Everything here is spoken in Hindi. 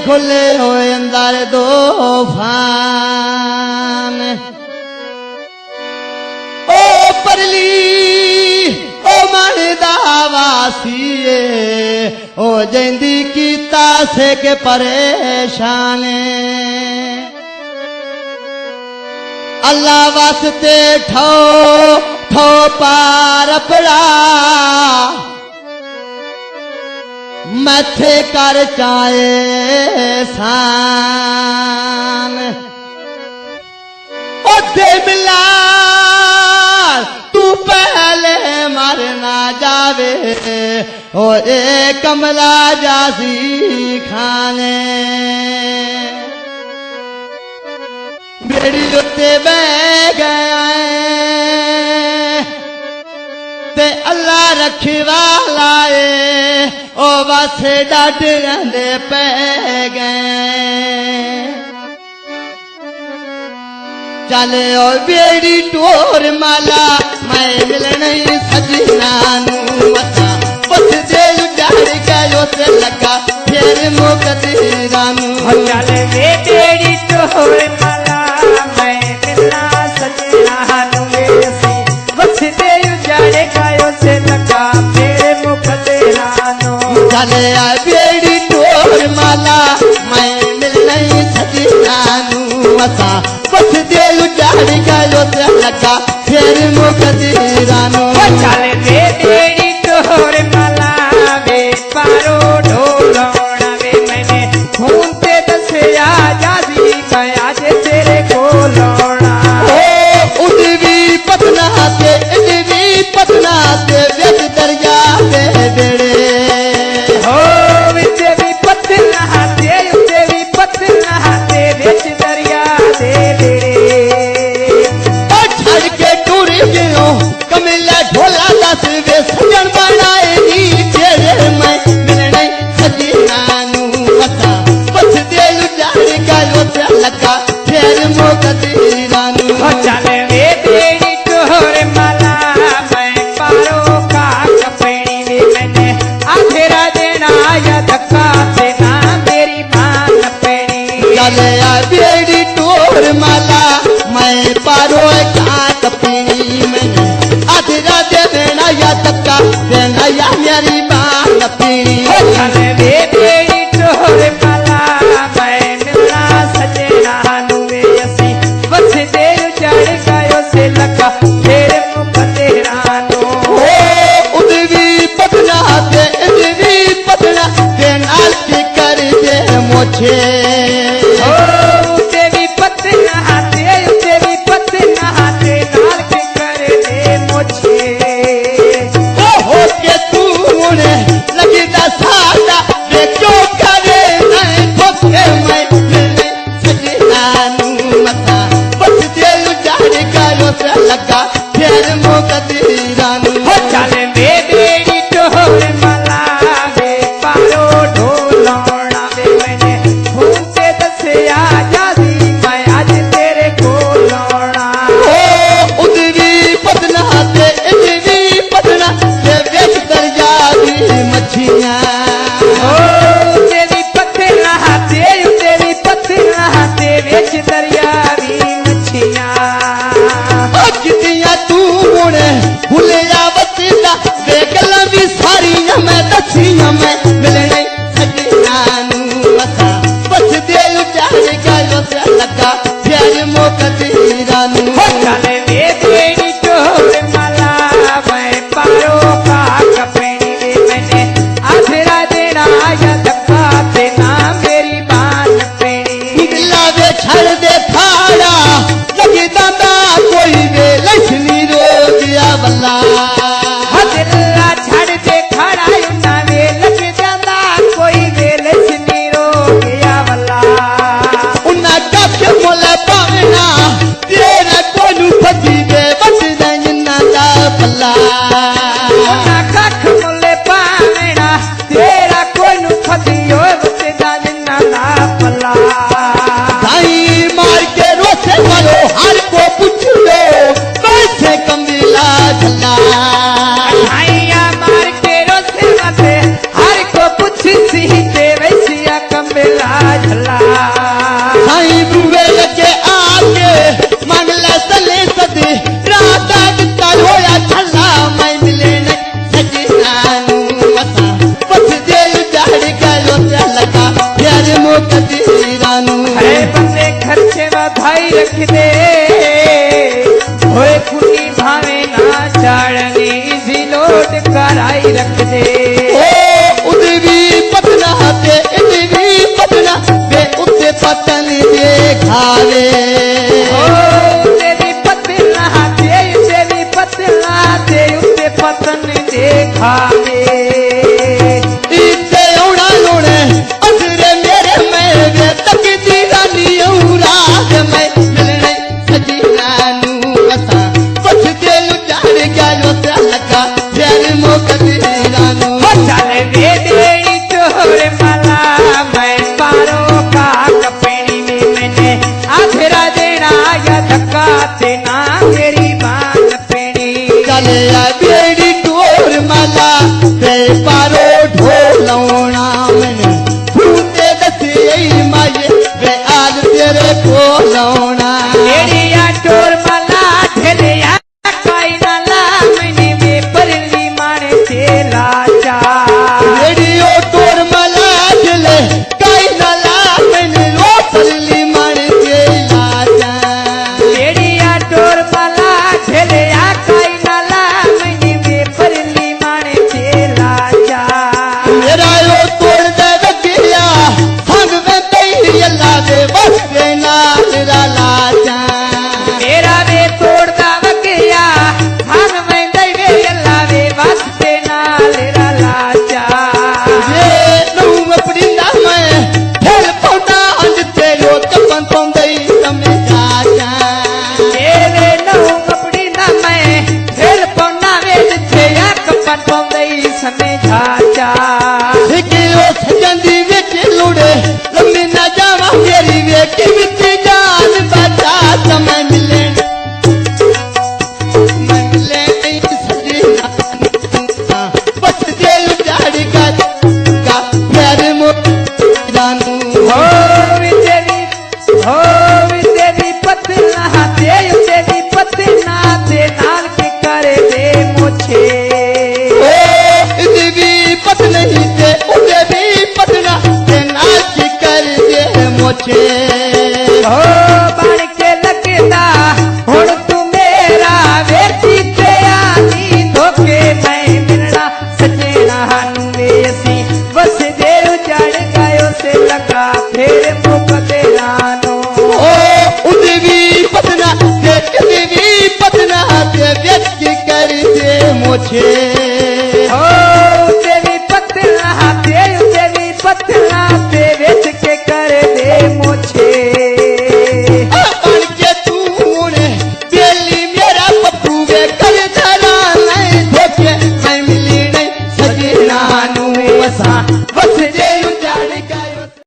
खुले हुए अंदर तूफान ओ परली ओ मन दावासीए ओ जंदी कीता से के परेशान अल्लाह वास्ते ठो ठो पार पड़ा मथे कर चाए सान ओ दे मिला तू पहले मरना जावे ओ ए कमला जासी खाने बेड़ी उत्ते बह गया ते अल्लाह रखवाला ओ बस डाडे पै गए चले ओ बेड़ी टोर माला मैं मिलने सजना मता पुछ दे डर गयो से लगा फिर मुकदरा चले वे बेड़ी टोर माला मैं मिलना सजना पुछ दे डर गयो से लगा फिर मुकदरा चले आ बेड़ी टोर माला मैं मिलने सजना मता पुछ दे डर गयो से लगा फिर मुकदरा चले वे बेड़ी टोर माला वे पारो ढोलौना वे मैंने खून ते दसिया जादी गया जे तेरे को लौना उदवी पतना ते व्यक्त दरिया दे बेड़े हो विचे भी पतना ते उते भी पतना ते व्यक्त दरिया दे बेड़े छड़ के टूर गयो कमिला ढोला दस वे सजन बनाए नी तेरे मैं मिलने सजना मता बस दे डर गयो से लगा फिर मुकदरा चले वे बेड़ी टोर माला मैं पारो का कपड़ी वे मैंने आधेरा देना या धक्का देना मेरी मान पेड़ी चले आ बेड़ी टोर माला मैं पारो का कपड़ी मैंने आधेरा देना या धक्का देना या मेरी मान पीड़ी चले वे बेड़ी टोर माला मैं मिलना सजना नुवे असी बस दे चढ़ गयो से लगा फिर मुकदरा उदवी पतना ते नाल की कर दे मोछे देवी पतना ते नाल के कर दे मोछे हो के तू ने लगी दा सादा वे क्यों करे नहीं ठोके मैं सजना मता बस दे डर गयो से लगा फिर मुकदरा चले वे बेड़ी टोर माला वे पारो ढोलौना वे मैंने खून से दसिया जादी मैं आज तेरे को लौना उदवी पतना ते व्यक्त दरिया दी मछियां तेरी पतना ते वेच दरिया दी मछियां कितिया तू मुड़े भूलिया बचदा वे गल्लां भी सारियां मैं दसियां मैं मिलने सजना मता बस दे डर गयो से लगा फिर मुकदरा चले वे बेड़ी टोर माला मैं पारो का कपड़ी वे मैंने आधेरा देना या धक्का देना मेरी बान पेड़ी लावे छड़ दे थाड़ा लगी दादा कोई वे लक्ष्मी रो गया बल्ला दिल्ला छड़ दे खड़ा ना वे लग जाता कोई वेल रो गया वाला उन्ना कप मोला पावना तेरा कोनु फजी दे बस जन्ना दा बल्ला ना कख मुले पावना तेरा कोनु फदियो बस जाना ना पला भाई मार के रोसे वालो हर को पूछ लो कैसे कमिला झल्ला आइया मार के रोसे मते हर को पूछ सी ते वैसिया कमला रख दे होए कुनी भावे ना चाड़नी जिलोट कराई रख दे ओ उदवी पतना ते इदवी पतना वे उत्ते पतन देखावे ओ तेरी पतना ते उत्ते पतन देखावे इते औड़ा लोणे असरे मेरे में वे तकदी रानी औराज में मिलने सजना नू असा बस दिल चाड़ गया जो लगा प्यार मोकदीरा नू चल वे देनी चोर मला मैं पारो का कपड़ी में मैंने आधरा देना या धक्का देना मेरी बात पेड़ी चले आ बेड़ी टोर माला ते पारो ढोलौना मैंने फूटे दसे माये वे आज तेरे कोलौना एड़िया टोर मला ढेलिया काई नाला मैंने वे परली माने तेला चा रेडियो टोर माला चले काई नाला मैंने लो परली मार के लाजा एड़िया टोर मला ढेलिया काई नाला मैंने वे परली माने तेला चा मेरा यो तोड़ दे बगिया हंग में तई यल्ला दे बस के नाल लाजा मेरा वे तोड़दा वगिया हन में दैवे अल्लाह वे वास्ते नाल लाचा ये नू अपनी ना मैं खेल पौना अंज तेरो कपन पौंदई तमे जाजा वे नौ कपड़ी ना मैं फिर पौना वे जिथे या कपन पौंदई समय झाचा सिकियो सजंदी विच लुड़े लम्बी ना जावा तेरी वे की विच जान बचा समय मिले मैं मिले नहीं सजना बस दिल जाड़ी का प्यार मोरानू हो तेरी पतना तेरी पतना ते नाल के करे दे मोछे ओ इदवी पत नहीं ते उदे भी पतना ते नाच कर दे मोचे